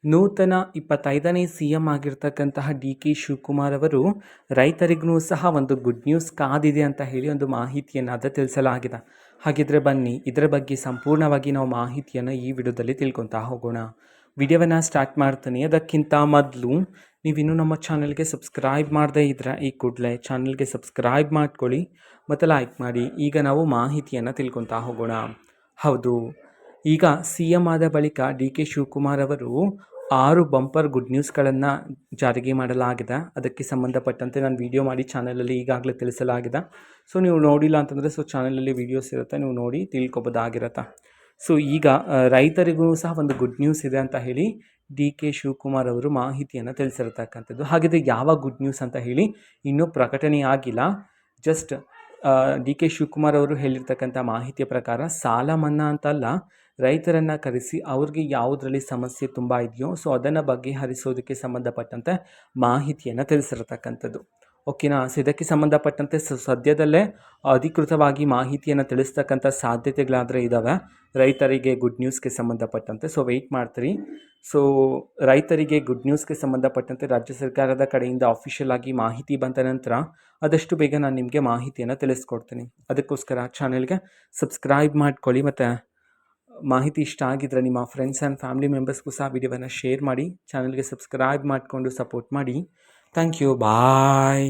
ನೂತನ 25ನೇ ಸಿ.ಎಂ ಆಗಿರ್ತಕ್ಕಂತಹ ಡಿ.ಕೆ. ಶಿವಕುಮಾರ್ ಅವರು ರೈತರಿಗೂ ಸಹ ಒಂದು ಗುಡ್ ನ್ಯೂಸ್ ಕಾದಿದೆ ಅಂತ ಹೇಳಿ ಒಂದು ಮಾಹಿತಿಯನ್ನು ತಿಳಿಸಲಾಗಿದೆ. ಹಾಗಿದ್ರೆ ಬನ್ನಿ ಇದರ ಬಗ್ಗೆ ಸಂಪೂರ್ಣವಾಗಿ ನಾವು ಮಾಹಿತಿಯನ್ನು ಈ ವಿಡಿಯೋದಲ್ಲಿ ತಿಳ್ಕೊತಾ ಹೋಗೋಣ. ವಿಡಿಯೋವನ್ನು ಸ್ಟಾರ್ಟ್ ಮಾಡ್ತೀನಿ. ಅದಕ್ಕಿಂತ ಮೊದಲು ನೀವಿನ್ನೂ ನಮ್ಮ ಚಾನಲ್ಗೆ ಸಬ್ಸ್ಕ್ರೈಬ್ ಮಾಡದೇ ಇದ್ದರೆ ಈ ಕೂಡಲೇ ಚಾನಲ್ಗೆ ಸಬ್ಸ್ಕ್ರೈಬ್ ಮಾಡ್ಕೊಳ್ಳಿ ಮತ್ತು ಲೈಕ್ ಮಾಡಿ. ಈಗ ನಾವು ಮಾಹಿತಿಯನ್ನು ತಿಳ್ಕೊತಾ ಹೋಗೋಣ. ಹೌದು, ಈಗ ಸಿ.ಎಂ ಆದ ಬಳಿಕ ಡಿ.ಕೆ. ಶಿವಕುಮಾರ್ ಅವರು 6 ಬಂಪರ್ ಗುಡ್ ನ್ಯೂಸ್ಗಳನ್ನು ಜಾರಿಗೆ ಮಾಡಲಾಗಿದೆ. ಅದಕ್ಕೆ ಸಂಬಂಧಪಟ್ಟಂತೆ ನಾನು ವಿಡಿಯೋ ಮಾಡಿ ಚಾನಲಲ್ಲಿ ಈಗಾಗಲೇ ತಿಳಿಸಲಾಗಿದೆ. ಸೊ ನೀವು ನೋಡಿಲ್ಲ ಅಂತಂದರೆ ಚಾನಲಲ್ಲಿ ವೀಡಿಯೋಸ್ ಇರುತ್ತೆ, ನೀವು ನೋಡಿ ತಿಳ್ಕೊಬೋದಾಗಿರುತ್ತೆ. ಸೊ ಈಗ ರೈತರಿಗೂ ಸಹ ಒಂದು ಗುಡ್ ನ್ಯೂಸ್ ಇದೆ ಅಂತ ಹೇಳಿ ಡಿ.ಕೆ. ಶಿವಕುಮಾರ್ ಅವರು ಮಾಹಿತಿಯನ್ನು ತಿಳಿಸಿರ್ತಕ್ಕಂಥದ್ದು. ಹಾಗಿದ್ರೆ ಯಾವ ಗುಡ್ ನ್ಯೂಸ್ ಅಂತ ಹೇಳಿ ಇನ್ನೂ ಪ್ರಕಟಣೆಯಾಗಿಲ್ಲ. ಜಸ್ಟ್ ಡಿ.ಕೆ. ಶಿವಕುಮಾರ್ ಅವರು ಹೇಳಿರ್ತಕ್ಕಂಥ ಮಾಹಿತಿಯ ಪ್ರಕಾರ ಸಾಲ ಮನ್ನಾ ಅಂತಲ್ಲ, ರೈತರನ್ನು ಕರೆಸಿ ಅವ್ರಿಗೆ ಯಾವುದರಲ್ಲಿ ಸಮಸ್ಯೆ ತುಂಬ ಇದೆಯೋ ಸೊ ಅದನ್ನು ಬಗೆಹರಿಸೋದಕ್ಕೆ ಸಂಬಂಧಪಟ್ಟಂತೆ ಮಾಹಿತಿಯನ್ನು ತಿಳಿಸಿರ್ತಕ್ಕಂಥದ್ದು. ಓಕೆನಾ. ಸೊ ಇದಕ್ಕೆ ಸಂಬಂಧಪಟ್ಟಂತೆ ಸದ್ಯದಲ್ಲೇ ಅಧಿಕೃತವಾಗಿ ಮಾಹಿತಿಯನ್ನು ತಿಳಿಸ್ತಕ್ಕಂಥ ಸಾಧ್ಯತೆಗಳಾದರೆ ಇದ್ದಾವೆ ರೈತರಿಗೆ ಗುಡ್ ನ್ಯೂಸ್ಗೆ ಸಂಬಂಧಪಟ್ಟಂತೆ. ಸೊ ವೆಯ್ಟ್ ಮಾಡ್ತೀರಿ. ಸೊ ರೈತರಿಗೆ ಗುಡ್ ನ್ಯೂಸ್ಗೆ ಸಂಬಂಧಪಟ್ಟಂತೆ ರಾಜ್ಯ ಸರ್ಕಾರದ ಕಡೆಯಿಂದ ಅಫಿಷಿಯಲ್ ಆಗಿ ಮಾಹಿತಿ ಬಂದ ನಂತರ ಆದಷ್ಟು ಬೇಗ ನಾನು ನಿಮಗೆ ಮಾಹಿತಿಯನ್ನು ತಿಳಿಸ್ಕೊಡ್ತೀನಿ. ಅದಕ್ಕೋಸ್ಕರ ಚಾನೆಲ್ಗೆ ಸಬ್ಸ್ಕ್ರೈಬ್ ಮಾಡ್ಕೊಳ್ಳಿ ಮತ್ತು ಮಾಹಿತಿ ಇಷ್ಟ ಆಗಿದ್ದರೆ ನಿಮ್ಮ ಫ್ರೆಂಡ್ಸ್ ಆ್ಯಂಡ್ ಫ್ಯಾಮಿಲಿ ಮೆಂಬರ್ಸ್ಗೂ ಸಹ ವಿಡಿಯೋವನ್ನು ಶೇರ್ ಮಾಡಿ. ಚಾನಲ್ಗೆ ಸಬ್ಸ್ಕ್ರೈಬ್ ಮಾಡಿಕೊಂಡು ಸಪೋರ್ಟ್ ಮಾಡಿ. Thank you. ಬಾಯ್.